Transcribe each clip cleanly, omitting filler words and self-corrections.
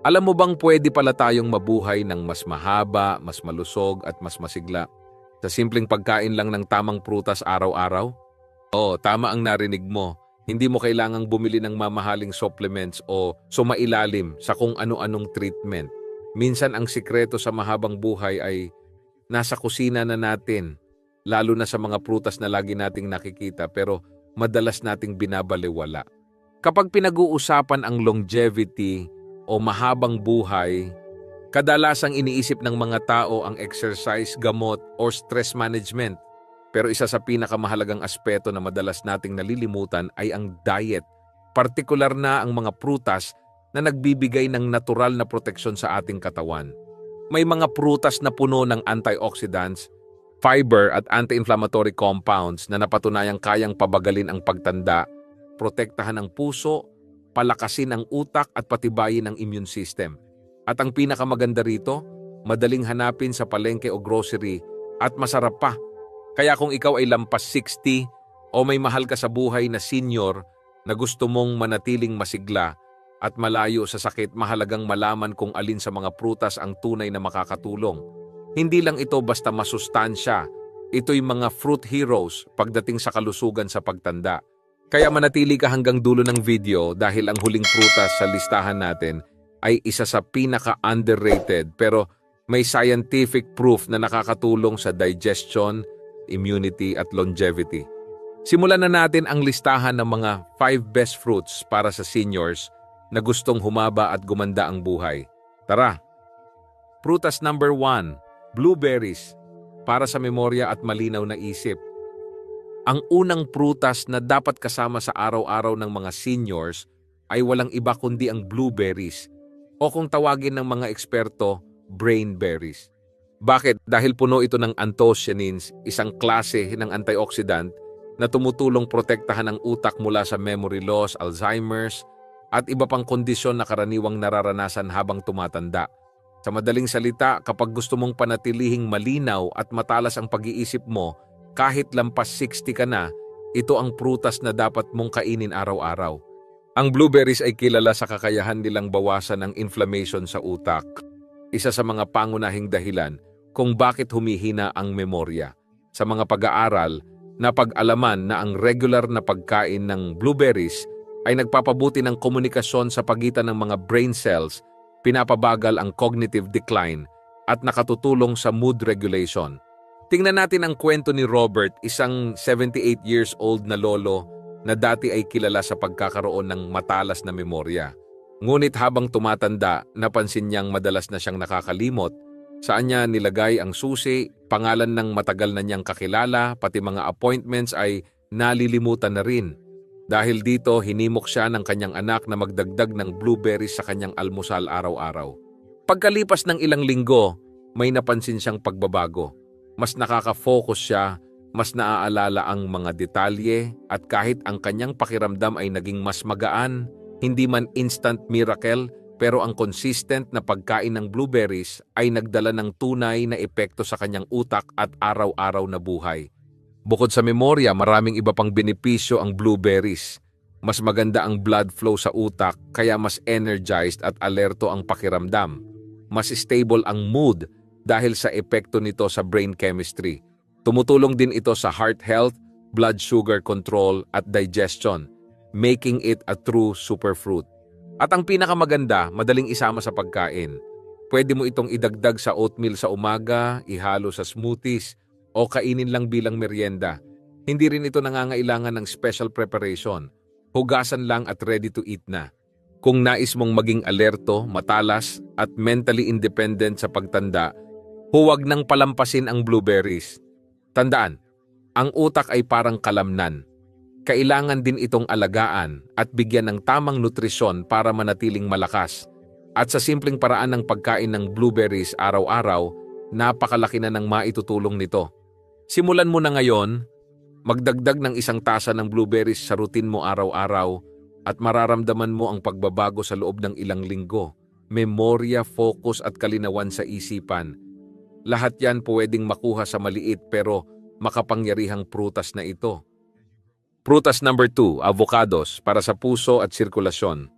Alam mo bang pwede pala tayong mabuhay ng mas mahaba, mas malusog at mas masigla sa simpleng pagkain lang ng tamang prutas araw-araw? Oo, tama ang narinig mo. Hindi mo kailangang bumili ng mamahaling supplements o sumailalim sa kung ano-anong treatment. Minsan ang sikreto sa mahabang buhay ay nasa kusina na natin, lalo na sa mga prutas na lagi nating nakikita pero madalas nating binabalewala. Kapag pinag-uusapan ang longevity o mahabang buhay, kadalasang iniisip ng mga tao ang exercise, gamot, or stress management. Pero isa sa pinakamahalagang aspeto na madalas nating nalilimutan ay ang diet. Partikular na ang mga prutas na nagbibigay ng natural na proteksyon sa ating katawan. May mga prutas na puno ng antioxidants, fiber at anti-inflammatory compounds na napatunayang kayang pabagalin ang pagtanda, protektahan ang puso, palakasin ang utak at patibayin ang immune system. At ang pinakamaganda rito, madaling hanapin sa palengke o grocery at masarap pa. Kaya kung ikaw ay lampas 60 o may mahal ka sa buhay na senior na gusto mong manatiling masigla at malayo sa sakit, mahalagang malaman kung alin sa mga prutas ang tunay na makakatulong. Hindi lang ito basta masustansya, ito'y mga fruit heroes pagdating sa kalusugan sa pagtanda. Kaya manatili ka hanggang dulo ng video dahil ang huling prutas sa listahan natin ay isa sa pinaka-underrated pero may scientific proof na nakakatulong sa digestion, immunity at longevity. Simulan na natin ang listahan ng mga 5 best fruits para sa seniors na gustong humaba at gumanda ang buhay. Tara! Prutas number 1, blueberries, para sa memorya at malinaw na isip. Ang unang prutas na dapat kasama sa araw-araw ng mga seniors ay walang iba kundi ang blueberries o kung tawagin ng mga eksperto, brainberries. Bakit? Dahil puno ito ng anthocyanins, isang klase ng antioxidant na tumutulong protektahan ang utak mula sa memory loss, Alzheimer's, at iba pang kondisyon na karaniwang nararanasan habang tumatanda. Sa madaling salita, kapag gusto mong panatilihing malinaw at matalas ang pag-iisip mo, kahit lampas 60 ka na, ito ang prutas na dapat mong kainin araw-araw. Ang blueberries ay kilala sa kakayahan nilang bawasan ang inflammation sa utak. Isa sa mga pangunahing dahilan kung bakit humihina ang memorya. Sa mga pag-aaral, napag-alaman na ang regular na pagkain ng blueberries ay nagpapabuti ng komunikasyon sa pagitan ng mga brain cells, pinapabagal ang cognitive decline at nakatutulong sa mood regulation. Tingnan natin ang kwento ni Robert, isang 78 years old na lolo na dati ay kilala sa pagkakaroon ng matalas na memorya. Ngunit habang tumatanda, napansin niyang madalas na siyang nakakalimot. Saan niya nilagay ang susi, pangalan ng matagal na niyang kakilala, pati mga appointments ay nalilimutan na rin. Dahil dito, hinimok siya ng kanyang anak na magdagdag ng blueberries sa kanyang almusal araw-araw. Pagkalipas ng ilang linggo, may napansin siyang pagbabago. Mas nakaka-focus siya, mas naaalala ang mga detalye at kahit ang kanyang pakiramdam ay naging mas magaan, hindi man instant miracle, pero ang consistent na pagkain ng blueberries ay nagdala ng tunay na epekto sa kanyang utak at araw-araw na buhay. Bukod sa memorya, maraming iba pang benepisyo ang blueberries. Mas maganda ang blood flow sa utak, kaya mas energized at alerto ang pakiramdam. Mas stable ang mood dahil sa epekto nito sa brain chemistry. Tumutulong din ito sa heart health, blood sugar control at digestion, making it a true superfruit. At ang pinakamaganda, madaling isama sa pagkain. Pwede mo itong idagdag sa oatmeal sa umaga, ihalo sa smoothies, o kainin lang bilang merienda. Hindi rin ito nangangailangan ng special preparation. Hugasan lang at ready to eat na. Kung nais mong maging alerto, matalas, at mentally independent sa pagtanda, huwag nang palampasin ang blueberries. Tandaan, ang utak ay parang kalamnan. Kailangan din itong alagaan at bigyan ng tamang nutrisyon para manatiling malakas. At sa simpleng paraan ng pagkain ng blueberries araw-araw, napakalaki na ng maitutulong nito. Simulan mo na ngayon, magdagdag ng 1 tasa ng blueberries sa routine mo araw-araw at mararamdaman mo ang pagbabago sa loob ng ilang linggo. Memorya, focus at kalinawan sa isipan. Lahat yan pwedeng makuha sa maliit pero makapangyarihang prutas na ito. Prutas number 2, avocados, para sa puso at sirkulasyon.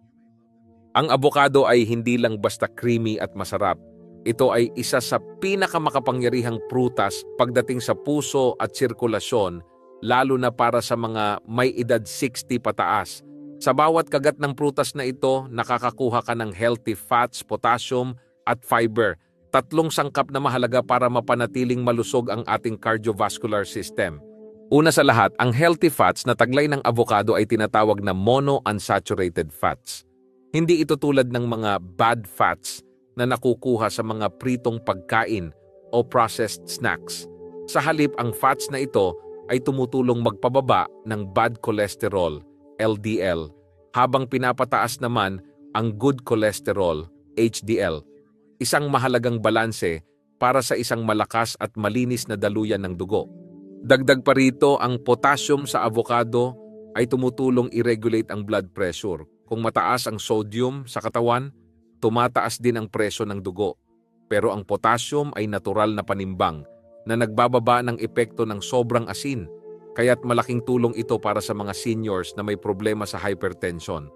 Ang abokado ay hindi lang basta creamy at masarap. Ito ay isa sa pinakamakapangyarihang prutas pagdating sa puso at sirkulasyon, lalo na para sa mga may edad 60 pataas. Sa bawat kagat ng prutas na ito, nakakakuha ka ng healthy fats, potassium at fiber. Tatlong sangkap na mahalaga para mapanatiling malusog ang ating cardiovascular system. Una sa lahat, ang healthy fats na taglay ng avocado ay tinatawag na monounsaturated fats. Hindi ito tulad ng mga bad fats na nakukuha sa mga pritong pagkain o processed snacks. Sa halip, ang fats na ito ay tumutulong magpababa ng bad cholesterol, LDL, habang pinapataas naman ang good cholesterol, HDL. Isang mahalagang balanse para sa isang malakas at malinis na daluyan ng dugo. Dagdag pa rito, ang potassium sa avocado ay tumutulong i-regulate ang blood pressure. Kung mataas ang sodium sa katawan, tumataas din ang presyo ng dugo. Pero ang potassium ay natural na panimbang na nagbababa ng epekto ng sobrang asin, kaya't malaking tulong ito para sa mga seniors na may problema sa hypertension.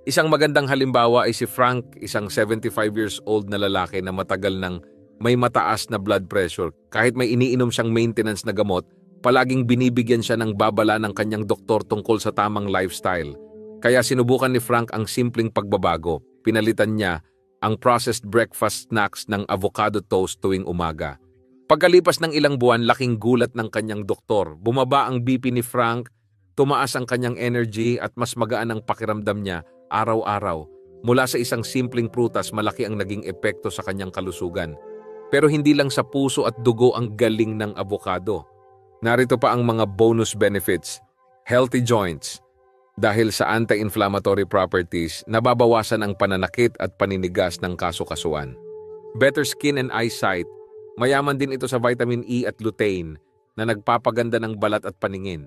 Isang magandang halimbawa ay si Frank, isang 75 years old na lalaki na matagal nang may mataas na blood pressure. Kahit may iniinom siyang maintenance na gamot, palaging binibigyan siya ng babala ng kanyang doktor tungkol sa tamang lifestyle. Kaya sinubukan ni Frank ang simpleng pagbabago. Pinalitan niya ang processed breakfast snacks ng avocado toast tuwing umaga. Pagkalipas ng ilang buwan, laking gulat ng kanyang doktor. Bumaba ang BP ni Frank, tumaas ang kanyang energy at mas magaan ang pakiramdam niya araw-araw. Mula sa isang simpleng prutas, malaki ang naging epekto sa kanyang kalusugan. Pero hindi lang sa puso at dugo ang galing ng avocado. Narito pa ang mga bonus benefits. Healthy joints. Dahil sa anti-inflammatory properties, nababawasan ang pananakit at paninigas ng kasukasuan. Better skin and eyesight. Mayaman din ito sa vitamin E at lutein na nagpapaganda ng balat at paningin.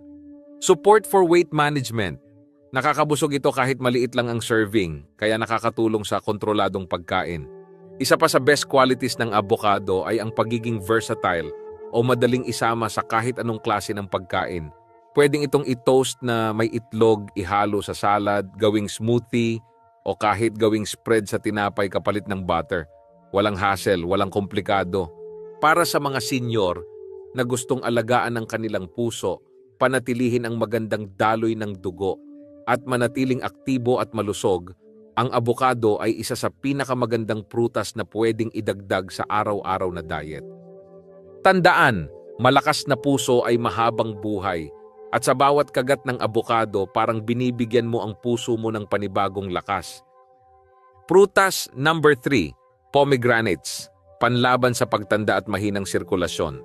Support for weight management. Nakakabusog ito kahit maliit lang ang serving, kaya nakakatulong sa kontroladong pagkain. Isa pa sa best qualities ng avocado ay ang pagiging versatile o madaling isama sa kahit anong klase ng pagkain. Pwedeng itong i-toast na may itlog, ihalo sa salad, gawing smoothie, o kahit gawing spread sa tinapay kapalit ng butter. Walang hassle, walang komplikado. Para sa mga senior na gustong alagaan ng kanilang puso, panatilihin ang magandang daloy ng dugo, at manatiling aktibo at malusog, ang avocado ay isa sa pinakamagandang prutas na pwedeng idagdag sa araw-araw na diet. Tandaan, malakas na puso ay mahabang buhay. At sa bawat kagat ng abokado, parang binibigyan mo ang puso mo ng panibagong lakas. Prutas number 3, pomegranates, panlaban sa pagtanda at mahinang sirkulasyon.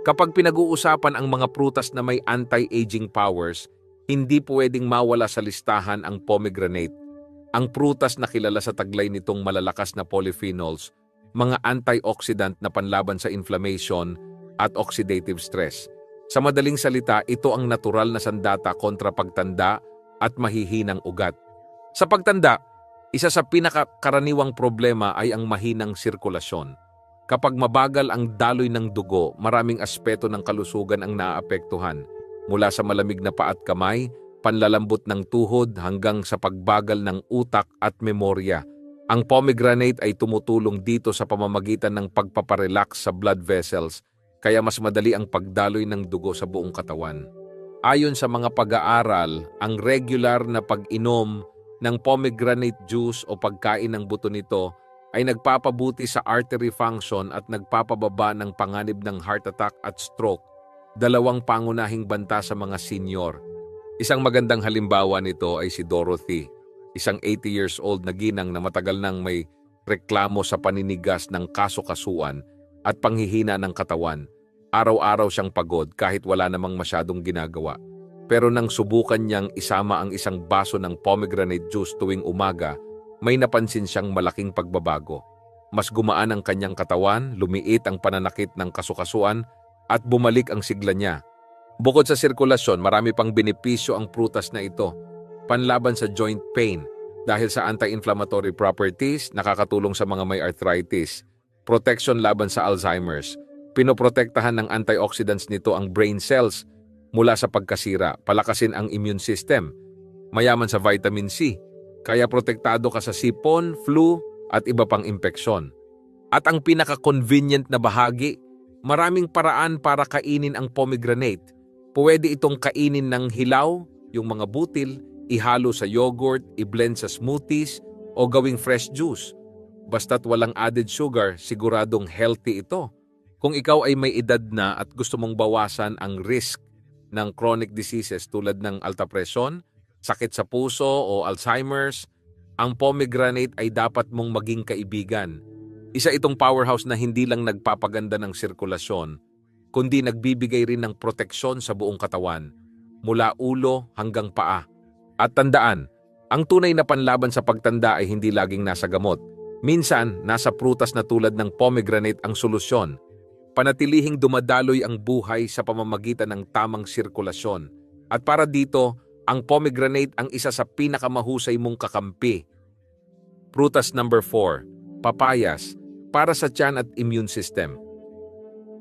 Kapag pinag-uusapan ang mga prutas na may anti-aging powers, hindi pwedeng mawala sa listahan ang pomegranate. Ang prutas na kilala sa taglay nitong malalakas na polyphenols, mga antioxidant na panlaban sa inflammation at oxidative stress. Sa madaling salita, ito ang natural na sandata kontra pagtanda at mahihinang ugat. Sa pagtanda, isa sa pinakakaraniwang problema ay ang mahinang sirkulasyon. Kapag mabagal ang daloy ng dugo, maraming aspeto ng kalusugan ang naaapektuhan, mula sa malamig na paa at kamay, panlalambot ng tuhod hanggang sa pagbagal ng utak at memorya. Ang pomegranate ay tumutulong dito sa pamamagitan ng pagpaparelax sa blood vessels, kaya mas madali ang pagdaloy ng dugo sa buong katawan. Ayon sa mga pag-aaral, ang regular na pag-inom ng pomegranate juice o pagkain ng buto nito ay nagpapabuti sa artery function at nagpapababa ng panganib ng heart attack at stroke, dalawang pangunahing banta sa mga senior. Isang magandang halimbawa nito ay si Dorothy, isang 80 years old na ginang na matagal nang may reklamo sa paninigas ng kasukasuan at panghihina ng katawan. Araw-araw siyang pagod kahit wala namang masyadong ginagawa. Pero nang subukan niyang isama ang isang baso ng pomegranate juice tuwing umaga, may napansin siyang malaking pagbabago. Mas gumaan ang kanyang katawan, lumiit ang pananakit ng kasukasuan, at bumalik ang sigla niya. Bukod sa sirkulasyon, marami pang benepisyo ang prutas na ito. Panlaban sa joint pain, dahil sa anti-inflammatory properties, nakakatulong sa mga may arthritis. Protection laban sa Alzheimer's. Pinoprotektahan ng antioxidants nito ang brain cells mula sa pagkasira, palakasin ang immune system. Mayaman sa vitamin C, kaya protektado ka sa sipon, flu, at iba pang impeksyon. At ang pinaka-convenient na bahagi, maraming paraan para kainin ang pomegranate. Pwede itong kainin ng hilaw, yung mga butil, ihalo sa yogurt, i-blend sa smoothies, o gawing fresh juice. Basta't walang added sugar, siguradong healthy ito. Kung ikaw ay may edad na at gusto mong bawasan ang risk ng chronic diseases tulad ng alta presyon, sakit sa puso o Alzheimer's, ang pomegranate ay dapat mong maging kaibigan. Isa itong powerhouse na hindi lang nagpapaganda ng sirkulasyon, kundi nagbibigay rin ng proteksyon sa buong katawan, mula ulo hanggang paa. At tandaan, ang tunay na panlaban sa pagtanda ay hindi laging nasa gamot. Minsan, nasa prutas na tulad ng pomegranate ang solusyon. Panatilihing dumadaloy ang buhay sa pamamagitan ng tamang sirkulasyon. At para dito, ang pomegranate ang isa sa pinakamahusay mong kakampi. Prutas number 4, papayas, para sa tiyan at immune system.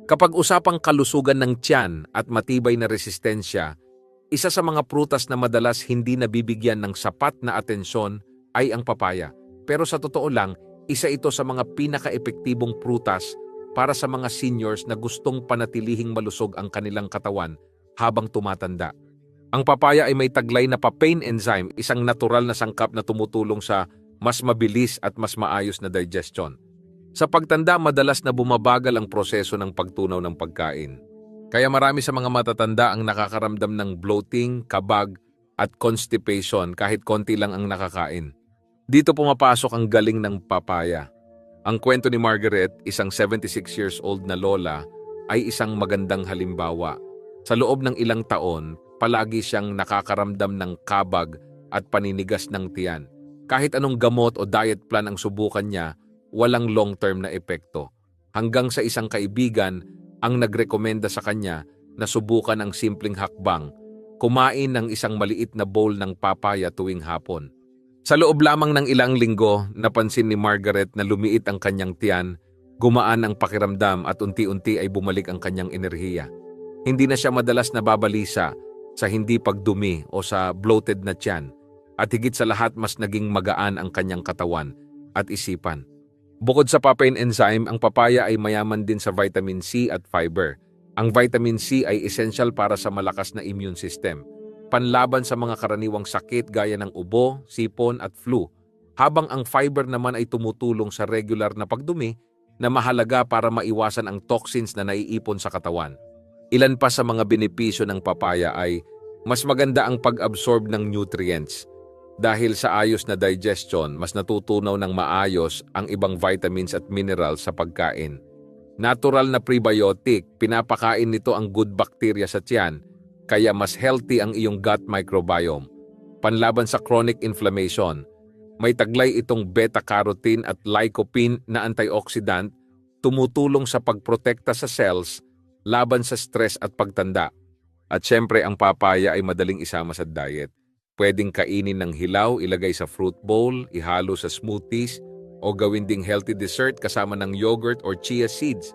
Kapag usapang kalusugan ng tiyan at matibay na resistensya, isa sa mga prutas na madalas hindi nabibigyan ng sapat na atensyon ay ang papaya. Pero sa totoo lang, isa ito sa mga pinaka-epektibong prutas para sa mga seniors na gustong panatilihing malusog ang kanilang katawan habang tumatanda. Ang papaya ay may taglay na papain enzyme, isang natural na sangkap na tumutulong sa mas mabilis at mas maayos na digestion. Sa pagtanda, madalas na bumabagal ang proseso ng pagtunaw ng pagkain. Kaya marami sa mga matatanda ang nakakaramdam ng bloating, kabag, at constipation kahit konti lang ang nakakain. Dito pumapasok ang galing ng papaya. Ang kwento ni Margaret, isang 76 years old na lola, ay isang magandang halimbawa. Sa loob ng ilang taon, palagi siyang nakakaramdam ng kabag at paninigas ng tiyan. Kahit anong gamot o diet plan ang subukan niya, walang long-term na epekto. Hanggang sa isang kaibigan ang nagrekomenda sa kanya na subukan ang simpleng hakbang, kumain ng isang maliit na bowl ng papaya tuwing hapon. Sa loob lamang ng ilang linggo, napansin ni Margaret na lumiit ang kanyang tiyan, gumaan ang pakiramdam at unti-unti ay bumalik ang kanyang enerhiya. Hindi na siya madalas nababalisa sa hindi pagdumi o sa bloated na tiyan, at higit sa lahat mas naging magaan ang kanyang katawan at isipan. Bukod sa papain enzyme, ang papaya ay mayaman din sa vitamin C at fiber. Ang vitamin C ay essential para sa malakas na immune system, panlaban sa mga karaniwang sakit gaya ng ubo, sipon at flu, habang ang fiber naman ay tumutulong sa regular na pagdumi na mahalaga para maiwasan ang toxins na naiipon sa katawan. Ilan pa sa mga benepisyo ng papaya ay mas maganda ang pag-absorb ng nutrients. Dahil sa ayos na digestion, mas natutunaw ng maayos ang ibang vitamins at minerals sa pagkain. Natural na prebiotic, pinapakain nito ang good bacteria sa tiyan, kaya mas healthy ang iyong gut microbiome. Panlaban sa chronic inflammation, may taglay itong beta-carotene at lycopene na antioxidant, tumutulong sa pagprotekta sa cells laban sa stress at pagtanda. At syempre, ang papaya ay madaling isama sa diet. Pwedeng kainin ng hilaw, ilagay sa fruit bowl, ihalo sa smoothies, o gawin ding healthy dessert kasama ng yogurt or chia seeds.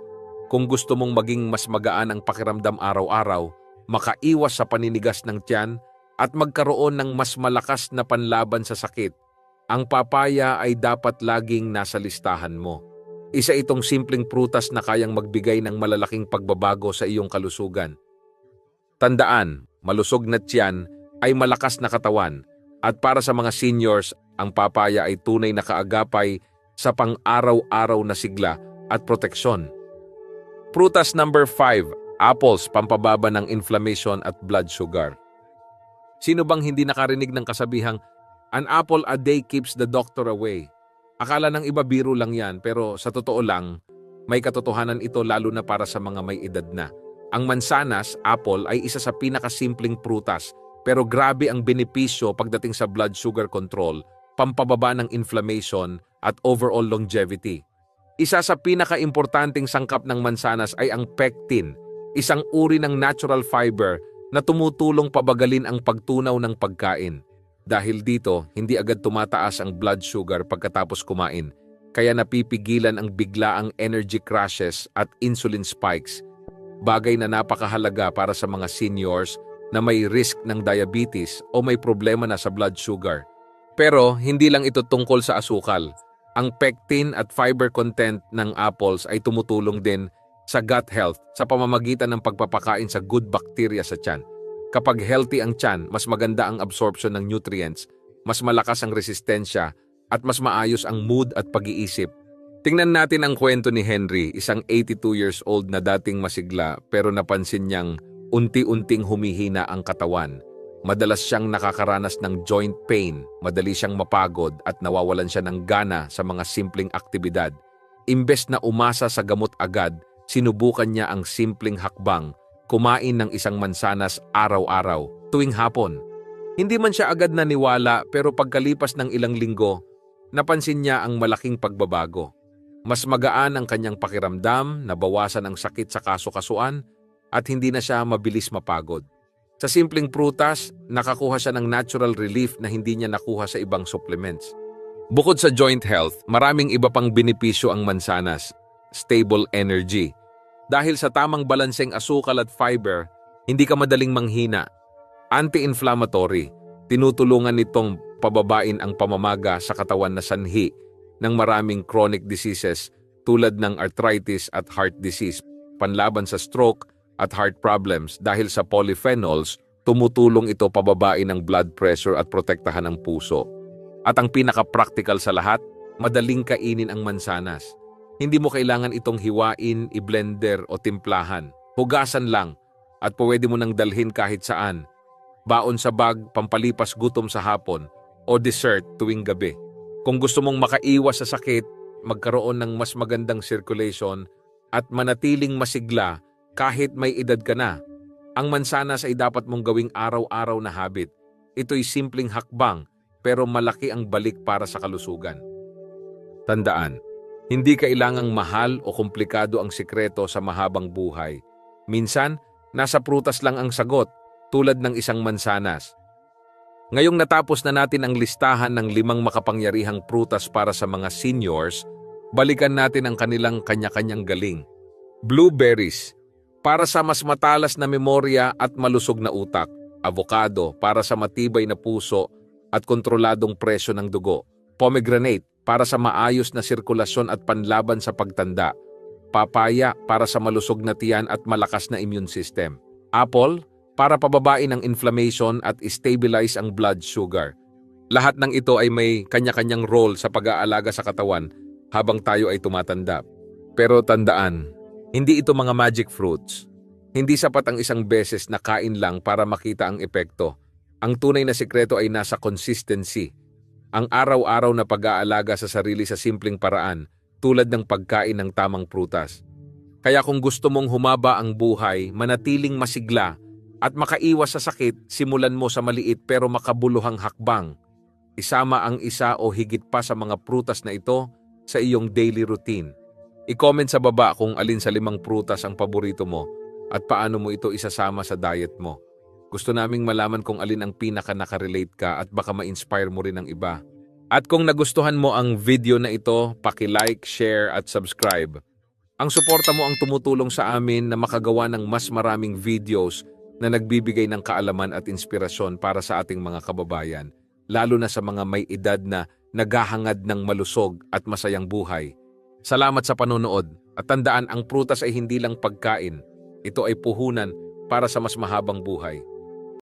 Kung gusto mong maging mas magaan ang pakiramdam araw-araw, makaiwas sa paninigas ng tiyan, at magkaroon ng mas malakas na panlaban sa sakit, ang papaya ay dapat laging nasa listahan mo. Isa itong simpleng prutas na kayang magbigay ng malalaking pagbabago sa iyong kalusugan. Tandaan, malusog na tiyan ay malakas na katawan, at para sa mga seniors, ang papaya ay tunay na kaagapay sa pang-araw-araw na sigla at proteksyon. Prutas number 5, apples, pampababa ng inflammation at blood sugar. Sino bang hindi nakarinig ng kasabihang, "An apple a day keeps the doctor away"? Akala ng iba biro lang yan, pero sa totoo lang, may katotohanan ito lalo na para sa mga may edad na. Ang mansanas, apple, ay isa sa pinakasimpleng prutas, pero grabe ang benepisyo pagdating sa blood sugar control, pampababa ng inflammation at overall longevity. Isa sa pinaka-importanting sangkap ng mansanas ay ang pectin, isang uri ng natural fiber na tumutulong pabagalin ang pagtunaw ng pagkain. Dahil dito, hindi agad tumataas ang blood sugar pagkatapos kumain, kaya napipigilan ang biglaang energy crashes at insulin spikes, bagay na napakahalaga para sa mga seniors na may risk ng diabetes o may problema na sa blood sugar. Pero hindi lang ito tungkol sa asukal. Ang pectin at fiber content ng apples ay tumutulong din sa gut health sa pamamagitan ng pagpapakain sa good bacteria sa tiyan. Kapag healthy ang tiyan, mas maganda ang absorption ng nutrients, mas malakas ang resistensya, at mas maayos ang mood at pag-iisip. Tingnan natin ang kwento ni Henry, isang 82 years old na dating masigla pero napansin niyang unti-unting humihina ang katawan. Madalas siyang nakakaranas ng joint pain, madali siyang mapagod at nawawalan siya ng gana sa mga simpleng aktibidad. Imbes na umasa sa gamot agad, sinubukan niya ang simpleng hakbang, kumain ng isang mansanas araw-araw, tuwing hapon. Hindi man siya agad naniwala pero pagkalipas ng ilang linggo, napansin niya ang malaking pagbabago. Mas magaan ang kanyang pakiramdam, nabawasan ang sakit sa kaso-kasuan, at hindi na siya mabilis mapagod. Sa simpleng prutas, nakakuha siya ng natural relief na hindi niya nakuha sa ibang supplements. Bukod sa joint health, maraming iba pang benepisyo ang mansanas. Stable energy. Dahil sa tamang balanseng asukal at fiber, hindi ka madaling manghina. Anti-inflammatory. Tinutulungan nitong pababain ang pamamaga sa katawan na sanhi ng maraming chronic diseases tulad ng arthritis at heart disease, panlaban sa stroke at heart problems. Dahil sa polyphenols, tumutulong ito pababain ang blood pressure at protektahan ang puso. At ang pinaka-practical sa lahat, madaling kainin ang mansanas. Hindi mo kailangan itong hiwain, i-blender o timplahan. Hugasan lang at pwede mo nang dalhin kahit saan. Baon sa bag, pampalipas gutom sa hapon o dessert tuwing gabi. Kung gusto mong makaiwas sa sakit, magkaroon ng mas magandang circulation at manatiling masigla kahit may edad ka na, ang mansanas ay dapat mong gawing araw-araw na habit. Ito'y simpleng hakbang pero malaki ang balik para sa kalusugan. Tandaan, hindi kailangang mahal o komplikado ang sikreto sa mahabang buhay. Minsan, nasa prutas lang ang sagot, tulad ng isang mansanas. Ngayong natapos na natin ang listahan ng 5 makapangyarihang prutas para sa mga seniors, balikan natin ang kanilang kanya-kanyang galing. Blueberries, para sa mas matalas na memorya at malusog na utak. Avocado, para sa matibay na puso at kontroladong presyo ng dugo. Pomegranate, para sa maayos na sirkulasyon at panlaban sa pagtanda. Papaya, para sa malusog na tiyan at malakas na immune system. Apple, para pababain ang inflammation at stabilize ang blood sugar. Lahat ng ito ay may kanya-kanyang role sa pag-aalaga sa katawan habang tayo ay tumatanda. Pero tandaan, hindi ito mga magic fruits. Hindi sapat ang isang beses na kain lang para makita ang epekto. Ang tunay na sikreto ay nasa consistency. Ang araw-araw na pag-aalaga sa sarili sa simpleng paraan, tulad ng pagkain ng tamang prutas. Kaya kung gusto mong humaba ang buhay, manatiling masigla, at makaiwas sa sakit, simulan mo sa maliit pero makabuluhang hakbang. Isama ang isa o higit pa sa mga prutas na ito sa iyong daily routine. I-comment sa baba kung alin sa 5 prutas ang paborito mo at paano mo ito isasama sa diet mo. Gusto naming malaman kung alin ang pinaka-nakarelate ka at baka ma-inspire mo rin ang iba. At kung nagustuhan mo ang video na ito, paki-like, share at subscribe. Ang suporta mo ang tumutulong sa amin na makagawa ng mas maraming videos na nagbibigay ng kaalaman at inspirasyon para sa ating mga kababayan, lalo na sa mga may edad na naghahangad ng malusog at masayang buhay. Salamat sa panonood at tandaan, ang prutas ay hindi lang pagkain. Ito ay puhunan para sa mas mahabang buhay.